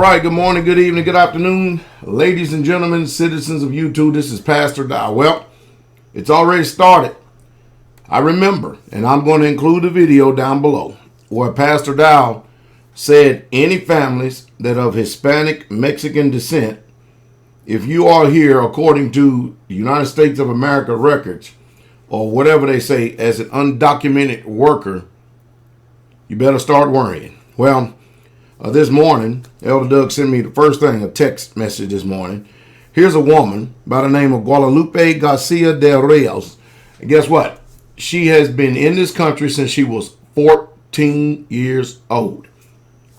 right, good morning, good evening, good afternoon, ladies and gentlemen, citizens of YouTube. This is PastorDowell. Well, it's already started. I remember, and I'm going to include a video down below, where PastorDowell said any families that of Hispanic Mexican descent, if you are here according to the United States of America records, or whatever they say, as an undocumented worker, you better start worrying. Well, this morning, Elder Doug sent me the first thing, a text message this morning. Here's a woman by the name of Guadalupe Garcia de Rios. And guess what? She has been in this country since she was 14 years old.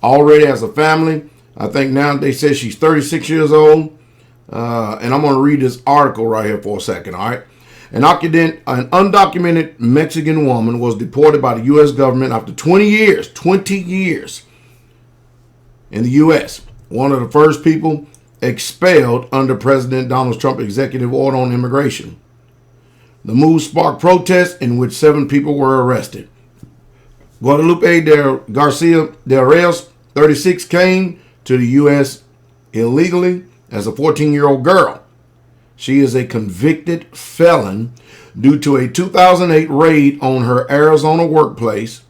Already has a family. I think now they say she's 36 years old. And I'm going to read this article right here for a second, all right? An undocumented Mexican woman was deported by the U.S. government after 20 years in the U.S. One of the first people expelled under President Donald Trump's executive order on immigration. The move sparked protests in which 7 people were arrested. Guadalupe Garcia de Reyes, 36, came to the U.S. illegally as a 14-year-old girl. She is a convicted felon due to a 2008 raid on her Arizona workplace.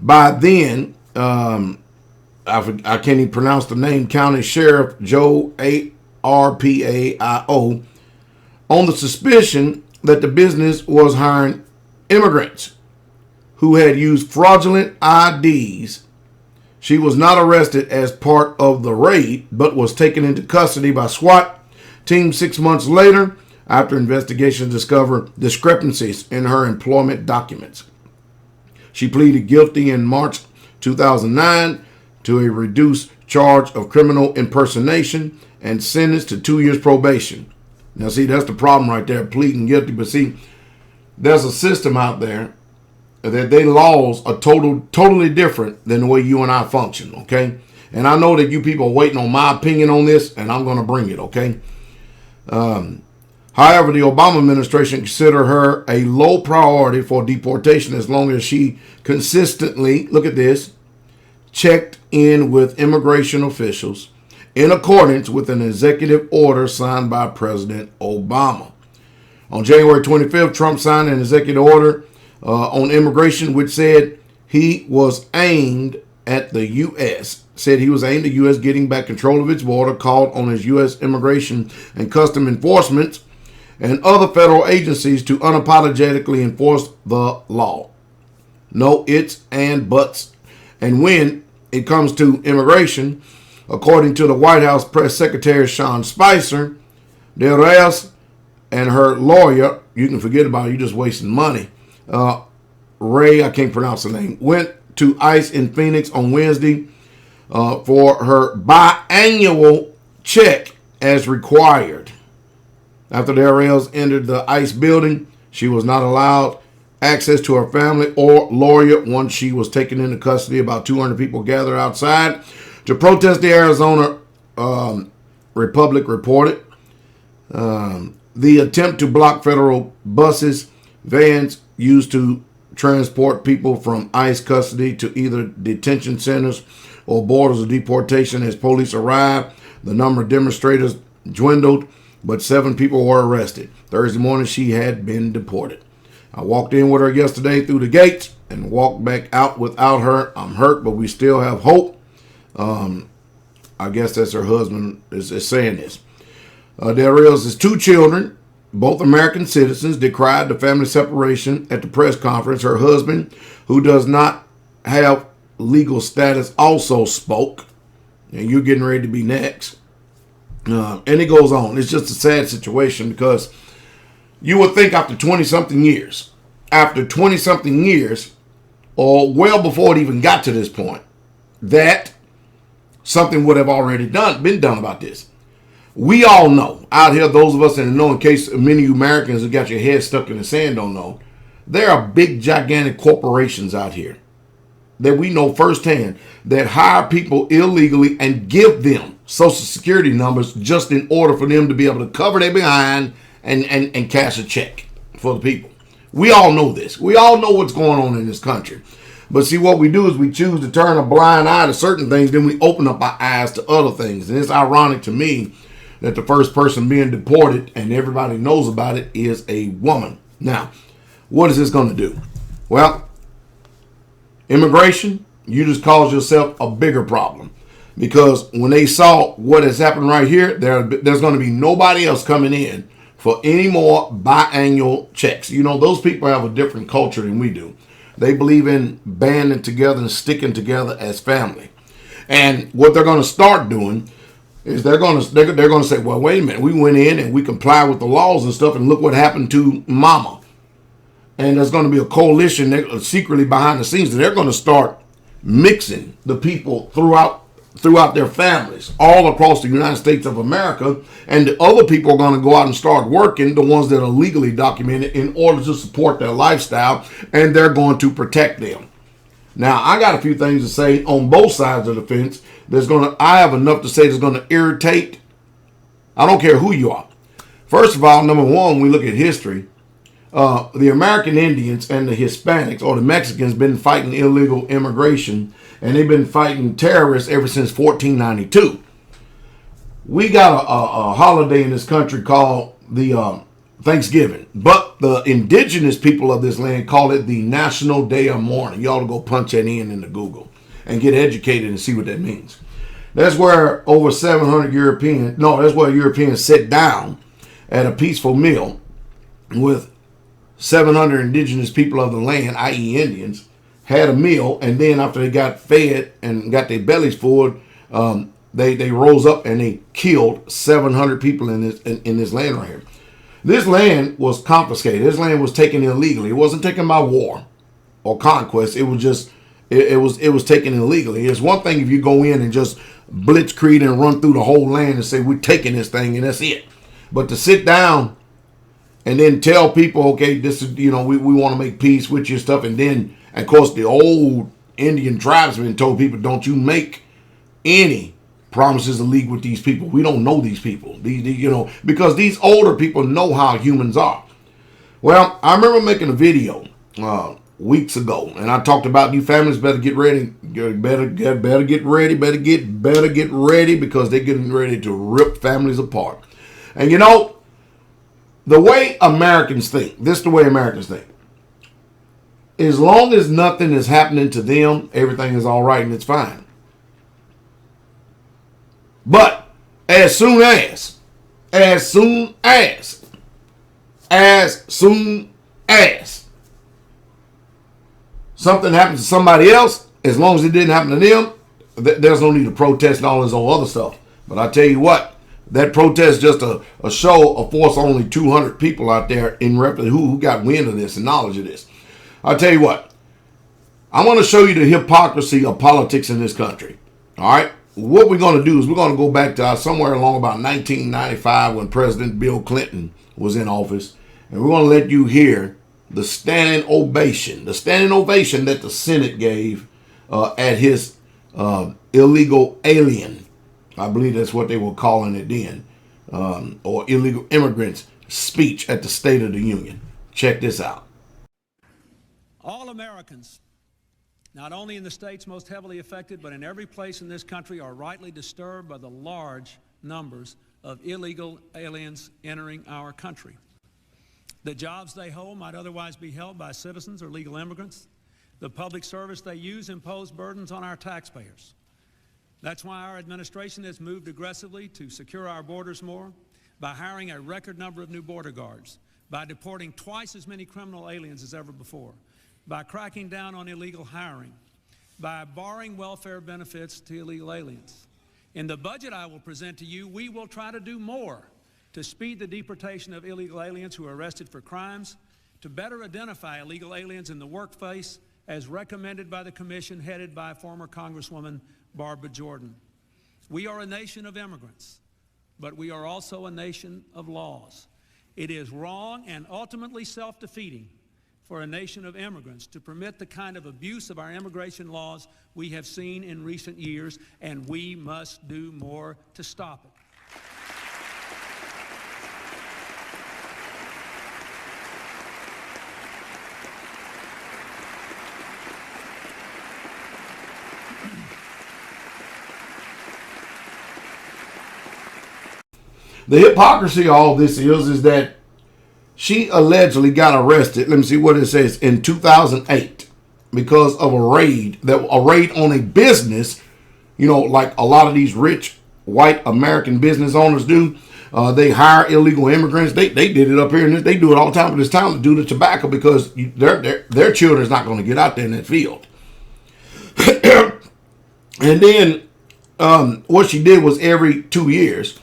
By then, I can't even pronounce the name, County Sheriff Joe Arpaio, on the suspicion that the business was hiring immigrants who had used fraudulent IDs. She was not arrested as part of the raid, but was taken into custody by SWAT team 6 months later after investigations discovered discrepancies in her employment documents. She pleaded guilty in March 2009 to a reduced charge of criminal impersonation and sentenced to 2 years probation. Now, see, that's the problem right there, pleading guilty. But see, there's a system out there that their laws are totally different than the way you and I function, okay? And I know that you people are waiting on my opinion on this, and I'm going to bring it, okay? However, the Obama administration considered her a low priority for deportation as long as she consistently, look at this, checked in with immigration officials in accordance with an executive order signed by President Obama. On January 25th, Trump signed an executive order on immigration, which said he was aimed at the U.S., getting back control of its border, called on his U.S. Immigration and Custom Enforcement and other federal agencies to unapologetically enforce the law. No ifs and buts. And when it comes to immigration, according to the White House Press Secretary Sean Spicer, De Reyes and her lawyer, you can forget about it, you're just wasting money. Ray, I can't pronounce the name, went to ICE in Phoenix on Wednesday for her biannual check as required. After De Reyes entered the ICE building, she was not allowed access to her family or lawyer once she was taken into custody. About 200 people gathered outside to protest, the Arizona Republic reported. The attempt to block federal buses, vans used to transport people from ICE custody to either detention centers or borders of deportation. As police arrived, the number of demonstrators dwindled, but 7 people were arrested. Thursday morning, she had been deported. I walked in with her yesterday through the gates and walked back out without her. I'm hurt, but we still have hope. I guess that's her husband is saying this. De Reyes' 2 children, both American citizens, decried the family separation at the press conference. Her husband, who does not have legal status, also spoke. And you're getting ready to be next. And it goes on. It's just a sad situation because you would think after 20-something years, or well before it even got to this point, that something would have already been done about this. We all know, out here, those of us in the know, in case many of you Americans who got your head stuck in the sand don't know, there are big, gigantic corporations out here that we know firsthand that hire people illegally and give them Social Security numbers just in order for them to be able to cover their behind and cash a check for the people. We all know this. We all know what's going on in this country. But see, what we do is we choose to turn a blind eye to certain things, then we open up our eyes to other things. And it's ironic to me that the first person being deported, and everybody knows about it, is a woman. Now, what is this going to do? Well, immigration, you just caused yourself a bigger problem. Because when they saw what has happened right here, there's going to be nobody else coming in for any more biannual checks. You know, those people have a different culture than we do. They believe in banding together and sticking together as family. And what they're going to start doing is they're going to say, well, wait a minute, we went in and we comply with the laws and stuff, and look what happened to Mama. And there's going to be a coalition secretly behind the scenes, and they're going to start mixing the people throughout their families all across the United States of America, and the other people are going to go out and start working, the ones that are legally documented, in order to support their lifestyle, and they're going to protect them. Now, I got a few things to say on both sides of the fence. I have enough to say that's going to irritate. I don't care who you are. First of all, number one, we look at history. The American Indians and the Hispanics or the Mexicans been fighting illegal immigration, and they've been fighting terrorists ever since 1492. We got a holiday in this country called the Thanksgiving, but the indigenous people of this land call it the National Day of Mourning. You ought to go punch that in the Google and get educated and see what that means. That's where over 700 that's where Europeans sit down at a peaceful meal with 700 indigenous people of the land, i.e. Indians, had a meal, and then after they got fed and got their bellies full, they rose up and they killed 700 people in this land right here. This land was confiscated. This land was taken illegally. It wasn't taken by war or conquest. It was just it was taken illegally. It's one thing if you go in and just blitzkrieg and run through the whole land and say we're taking this thing and that's it. But to sit down and then tell people, okay, this is, we want to make peace with your stuff, and then, of course, the old Indian tribesmen told people, don't you make any promises of league with these people. We don't know these people, because these older people know how humans are. Well, I remember making a video weeks ago, and I talked about you families better get ready, better get ready, because they're getting ready to rip families apart. And the way Americans think, this is the way Americans think. As long as nothing is happening to them, everything is all right and it's fine. But as soon as something happens to somebody else, as long as it didn't happen to them, there's no need to protest and all this other stuff. But I tell you what, that protest just a show of force only 200 people out there in reference who got wind of this and knowledge of this. I'll tell you what, I want to show you the hypocrisy of politics in this country. All right? What we're going to do is we're going to go back to somewhere along about 1995 when President Bill Clinton was in office, and we're going to let you hear the standing ovation that the Senate gave at his illegal alien, I believe that's what they were calling it then, or illegal immigrants speech at the State of the Union. Check this out. All Americans, not only in the states most heavily affected, but in every place in this country, are rightly disturbed by the large numbers of illegal aliens entering our country. The jobs they hold might otherwise be held by citizens or legal immigrants. The public service they use impose burdens on our taxpayers. That's why our administration has moved aggressively to secure our borders more, by hiring a record number of new border guards, by deporting twice as many criminal aliens as ever before, by cracking down on illegal hiring, by barring welfare benefits to illegal aliens. In the budget I will present to you, we will try to do more to speed the deportation of illegal aliens who are arrested for crimes, to better identify illegal aliens in the workplace as recommended by the commission headed by former Congresswoman Barbara Jordan. We are a nation of immigrants, but we are also a nation of laws. It is wrong and ultimately self-defeating for a nation of immigrants to permit the kind of abuse of our immigration laws we have seen in recent years, and we must do more to stop it. The hypocrisy of all this is that she allegedly got arrested. Let me see what it says in 2008 because of a raid on a business. You know, like a lot of these rich white American business owners do. They hire illegal immigrants. They did it up here, and they do it all the time. But it's time to do the tobacco because their children's not going to get out there in that field. And then what she did was every 2 years,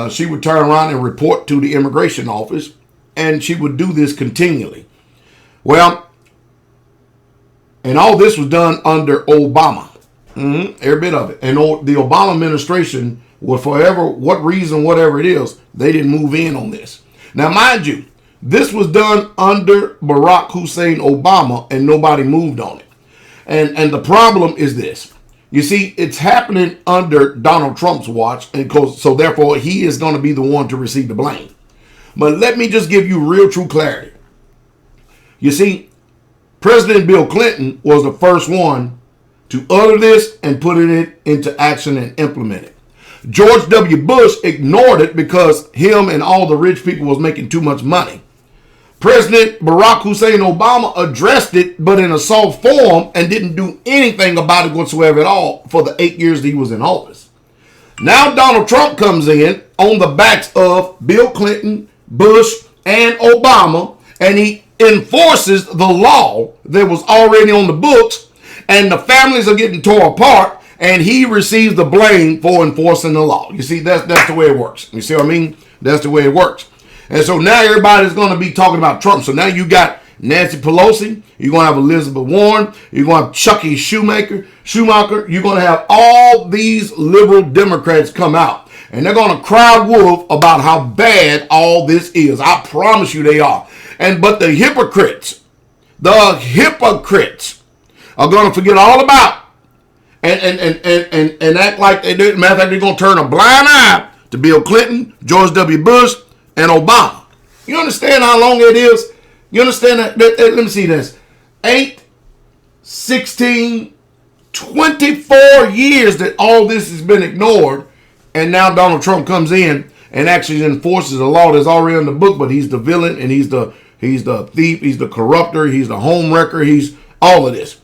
she would turn around and report to the immigration office, and she would do this continually. Well, and all this was done under Obama. Every bit of it. And the Obama administration will forever, what reason, whatever it is, they didn't move in on this. Now, mind you, this was done under Barack Hussein Obama, and nobody moved on it. And the problem is this. You see, it's happening under Donald Trump's watch, and so therefore he is going to be the one to receive the blame. But let me just give you real true clarity. You see, President Bill Clinton was the first one to utter this and put it into action and implement it. George W. Bush ignored it because him and all the rich people was making too much money. President Barack Hussein Obama addressed it, but in a soft form, and didn't do anything about it whatsoever at all for the 8 years that he was in office. Now Donald Trump comes in on the backs of Bill Clinton, Bush, and Obama, and he enforces the law that was already on the books, and the families are getting torn apart, and he receives the blame for enforcing the law. You see, that's the way it works. You see what I mean? That's the way it works. And so now everybody's going to be talking about Trump. So now you got Nancy Pelosi, you're going to have Elizabeth Warren, you're going to have Chucky Schumacher, you're going to have all these liberal Democrats come out, and they're going to cry wolf about how bad all this is. I promise you they are. But the hypocrites are going to forget all about and act like they did. Matter of fact, they're going to turn a blind eye to Bill Clinton, George W. Bush, and Obama. You understand how long it is? You understand that? Let me see this. 8, 16, 24 years that all this has been ignored, and now Donald Trump comes in and actually enforces a law that's already in the book, but he's the villain, and he's the thief, he's the corrupter, he's the home wrecker, he's all of this.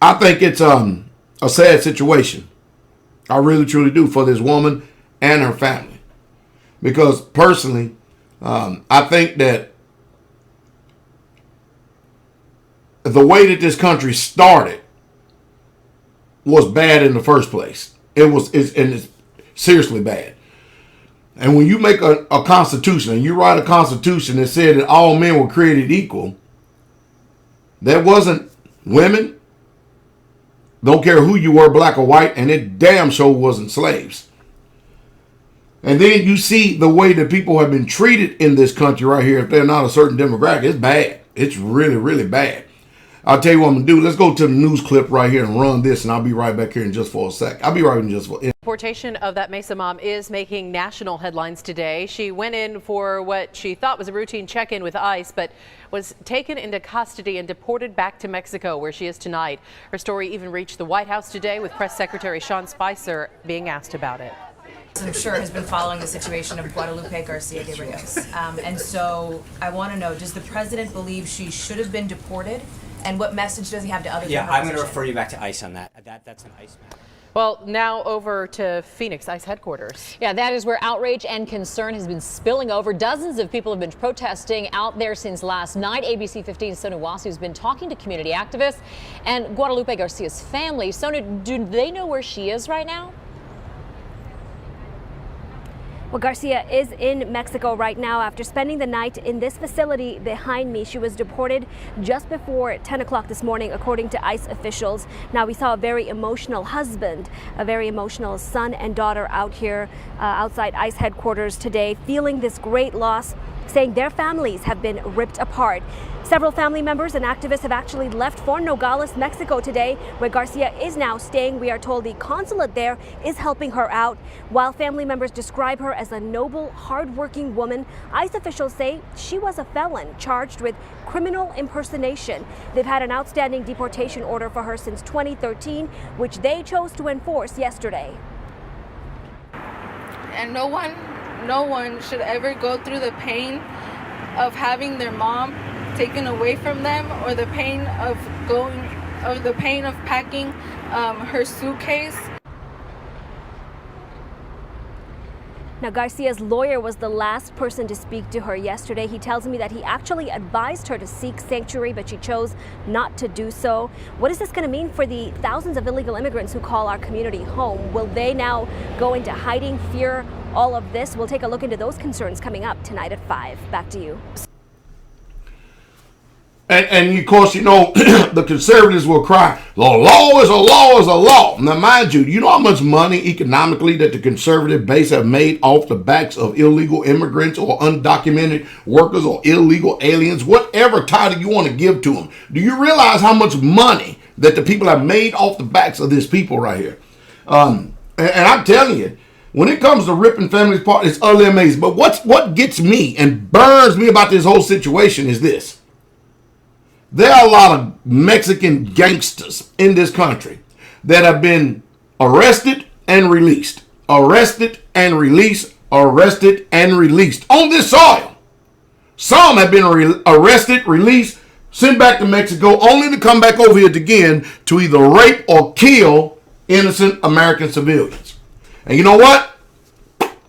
I think it's a sad situation. I really truly do, for this woman and her family. Because personally, I think that the way that this country started was bad in the first place. It's seriously bad. And when you make a constitution, and you write a constitution that said that all men were created equal, that wasn't women. Don't care who you were, black or white, and it damn sure wasn't slaves. And then you see the way that people have been treated in this country right here. If they're not a certain demographic, it's bad. It's really, really bad. I'll tell you what I'm going to do. Let's go to the news clip right here and run this, and I'll be right back here in just for a sec. I'll be right in just for a second. Deportation of that Mesa mom is making national headlines today. She went in for what she thought was a routine check-in with ICE, but was taken into custody and deported back to Mexico, where she is tonight. Her story even reached the White House today, with Press Secretary Sean Spicer being asked about it. I'm sure has been following the situation of Guadalupe Garcia de Rios. And so I want to know, does the president believe she should have been deported? And what message does he have to others? Yeah, I'm going to refer you back to ICE on that. That's an ICE matter. Well, now over to Phoenix ICE headquarters. Yeah, that is where outrage and concern has been spilling over. Dozens of people have been protesting out there since last night. ABC 15's Sonu Wasu has been talking to community activists and Guadalupe Garcia's family. Sonu, do they know where she is right now? Well, Garcia is in Mexico right now after spending the night in this facility behind me. She was deported just before 10 o'clock this morning, according to ICE officials. Now, we saw a very emotional husband, a very emotional son and daughter out here outside ICE headquarters today, feeling this great loss, saying their families have been ripped apart. Several family members and activists have actually left for Nogales, Mexico today, where Garcia is now staying. We are told the consulate there is helping her out. While family members describe her as a noble, hardworking woman, ICE officials say she was a felon charged with criminal impersonation. They've had an outstanding deportation order for her since 2013, which they chose to enforce yesterday. and no one should ever go through the pain of having their mom taken away from them, or the pain of packing her suitcase. Now, Garcia's lawyer was the last person to speak to her yesterday. He tells me that he actually advised her to seek sanctuary, but she chose not to do so. What is this going to mean for the thousands of illegal immigrants who call our community home? Will they now go into hiding, fear all of this? We'll take a look into those concerns coming up tonight at 5. Back to you. And of course, you know, the conservatives will cry, the law is a law is a law. Now, mind you, you know how much money economically that the conservative base have made off the backs of illegal immigrants or undocumented workers or illegal aliens, whatever title you want to give to them. Do you realize how much money that the people have made off the backs of these people right here? And I'm telling you, when it comes to ripping families apart, it's utterly amazing. But what gets me and burns me about this whole situation is this. There are a lot of Mexican gangsters in this country that have been arrested and released, arrested and released, arrested and released on this soil. Some have been arrested, released, sent back to Mexico, only to come back over here again to either rape or kill innocent American civilians. And you know what?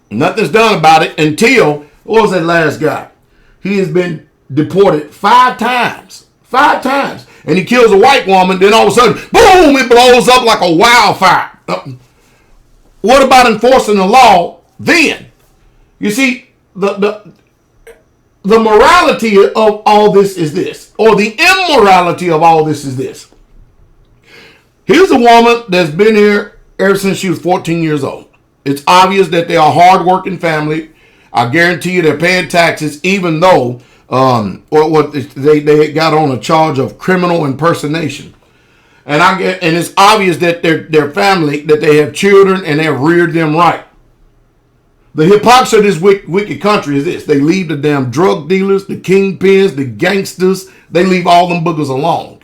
Nothing's done about it until, what was that last guy? He has been deported 5 times. 5 times. And he kills a white woman, then all of a sudden, boom, it blows up like a wildfire. What about enforcing the law then? You see, the morality of all this is this, or the immorality of all this is this. Here's a woman that's been here ever since she was 14 years old. It's obvious that they are a hardworking family. I guarantee you they're paying taxes, even though what they got on a charge of criminal impersonation, and it's obvious that their family, that they have children and they have reared them right. The hypocrisy of this wicked country is this: they leave the damn drug dealers, the kingpins, the gangsters. They leave all them boogers alone.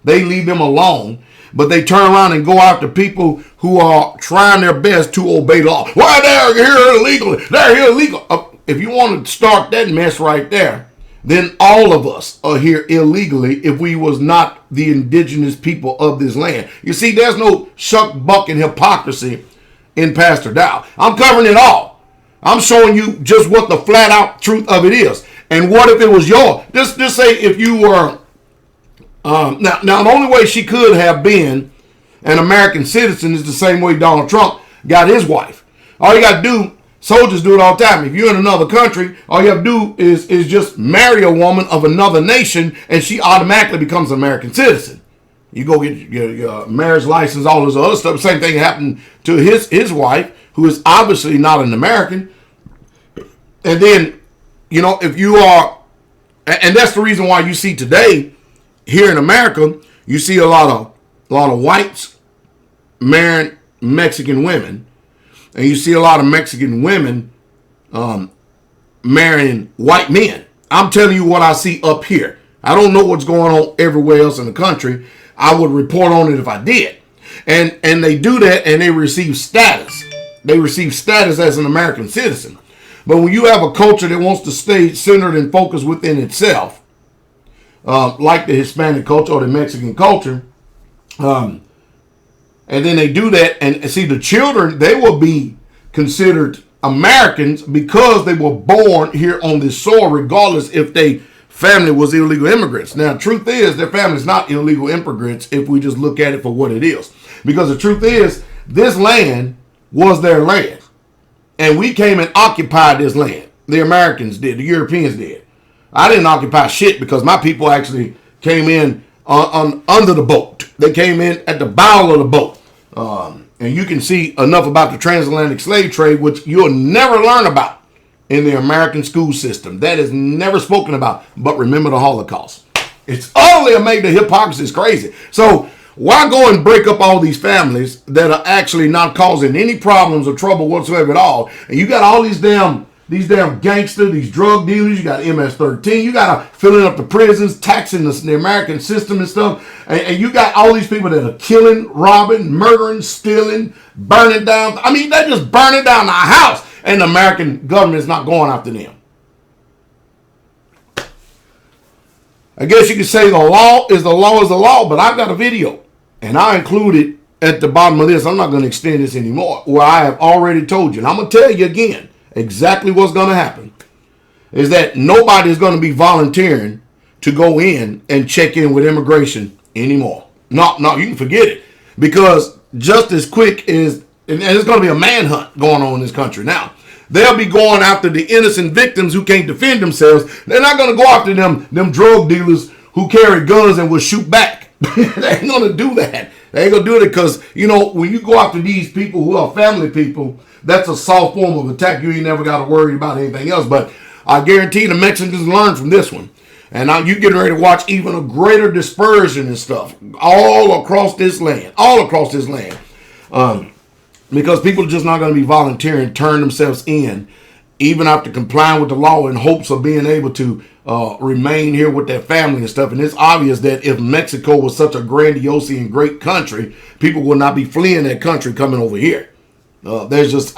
They leave them alone, but they turn around and go after people who are trying their best to obey the law. Why they're here illegally? They're here illegal. If you want to start that mess right there, then all of us are here illegally if we was not the indigenous people of this land. You see, there's no shuck, buck, and hypocrisy in Pastor Dowell. I'm covering it all. I'm showing you just what the flat out truth of it is. And what if it was yours? Just say if you were, now the only way she could have been an American citizen is the same way Donald Trump got his wife. All you got to do, soldiers do it all the time. If you're in another country, all you have to do is just marry a woman of another nation, and she automatically becomes an American citizen. You go get your marriage license, all this other stuff. Same thing happened to his wife, who is obviously not an American. And then, you know, if you are, and that's the reason why you see today here in America, you see a lot of whites marrying Mexican women. And you see a lot of Mexican women marrying white men. I'm telling you what I see up here. I don't know what's going on everywhere else in the country. I would report on it if I did. And they do that and they receive status. They receive status as an American citizen. But when you have a culture that wants to stay centered and focused within itself, like the Hispanic culture or the Mexican culture, and then they do that, and see the children, they will be considered Americans because they were born here on this soil, regardless if they family was illegal immigrants. Now, the truth is, their family is not illegal immigrants if we just look at it for what it is. Because the truth is, this land was their land. And we came and occupied this land. The Americans did. The Europeans did. I didn't occupy shit because my people actually came in under the boat. They came in at the bow of the boat. And you can see enough about the transatlantic slave trade, which you'll never learn about in the American school system. That is never spoken about. But remember the Holocaust. It's utterly amazing. The hypocrisy is crazy. So why go and break up all these families that are actually not causing any problems or trouble whatsoever at all? And you got all these damn gangsters, these drug dealers. You got MS-13. You got to filling up the prisons, taxing the American system and stuff. And you got all these people that are killing, robbing, murdering, stealing, burning down. I mean, they're just burning down our house. and the American government is not going after them. I guess you could say the law is the law is the law, but I've got a video, and I include it at the bottom of this. I'm not going to extend this anymore, where I have already told you, and I'm going to tell you again exactly what's going to happen, is that nobody is going to be volunteering to go in and check in with immigration anymore. No, you can forget it, because just as quick as, and there's going to be a manhunt going on in this country now. They'll be going after the innocent victims who can't defend themselves. They're not going to go after them drug dealers who carry guns and will shoot back. They ain't going to do that. They ain't going to do it because, you know, when you go after these people who are family people, that's a soft form of attack. You ain't never got to worry about anything else. But I guarantee the Mexicans learned from this one. And now you're getting ready to watch even a greater dispersion and stuff all across this land. Because people are just not going to be volunteering, turn themselves in, even after complying with the law in hopes of being able to remain here with their family and stuff. And it's obvious that if Mexico was such a grandiose and great country, people would not be fleeing that country coming over here. The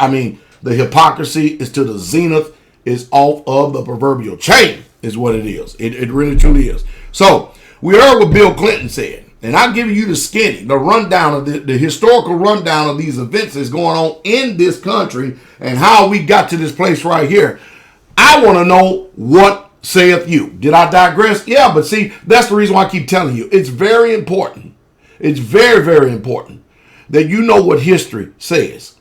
hypocrisy is to the zenith, is off of the proverbial chain, is what it is. It really truly is. So we heard what Bill Clinton said. And I'm giving you the rundown of the historical rundown of these events that's going on in this country and how we got to this place right here. I want to know, what saith you? Did I digress? Yeah, but see, that's the reason why I keep telling you. It's very important. It's very, very important that you know what history says.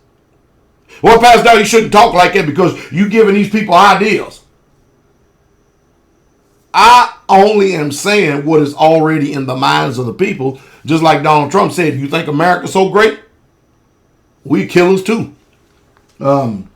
Well, PastorDowell, you shouldn't talk like that because you're giving these people ideas. I only am saying what is already in the minds of the people, just like Donald Trump said. You think America's so great? We killers too. And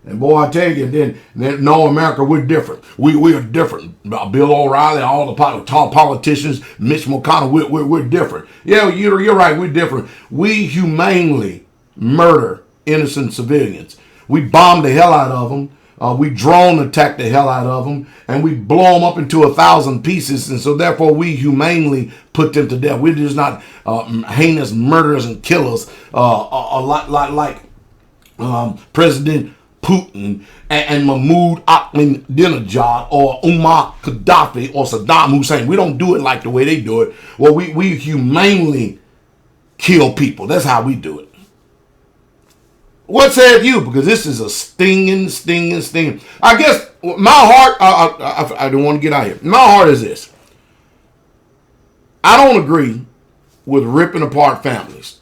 boy, I tell you, then no, America, we're different. We are different. Bill O'Reilly, all the top politicians, Mitch McConnell, we're different. Yeah, you're right, we're different. We humanely murder innocent civilians. We bomb the hell out of them. We drone attack the hell out of them, and we blow them up into 1,000 pieces, and so therefore we humanely put them to death. We're just not heinous murderers and killers, a lot like President Putin and Mahmoud Ahmadinejad or Umar Gaddafi or Saddam Hussein. We don't do it like the way they do it. Well, we humanely kill people. That's how we do it. What said you? Because this is a stinging. I guess my heart, I don't want to get out here. My heart is this. I don't agree with ripping apart families.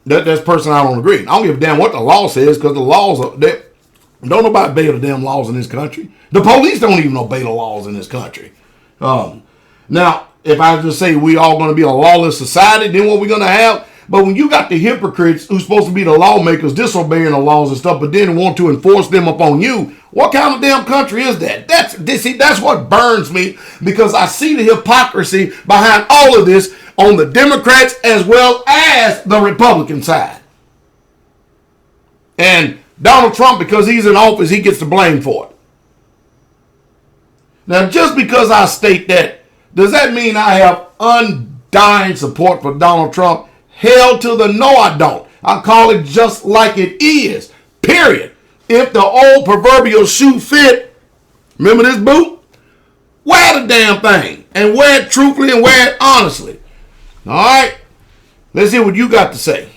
That's personally, I don't agree. I don't give a damn what the law says, because the laws are there. Don't nobody obey the damn laws in this country. The police don't even obey the laws in this country. Now, if I just say we all going to be a lawless society, then what we're going to have? But when you got the hypocrites who's supposed to be the lawmakers disobeying the laws and stuff, but then want to enforce them upon you, what kind of damn country is that? That's what burns me, because I see the hypocrisy behind all of this on the Democrats as well as the Republican side. And Donald Trump, because he's in office, he gets the blame for it. Now, just because I state that, does that mean I have undying support for Donald Trump? Hell to the no, I don't. I call it just like it is. Period. If the old proverbial shoe fit, remember this boot? Wear the damn thing. And wear it truthfully and wear it honestly. All right? Let's hear what you got to say.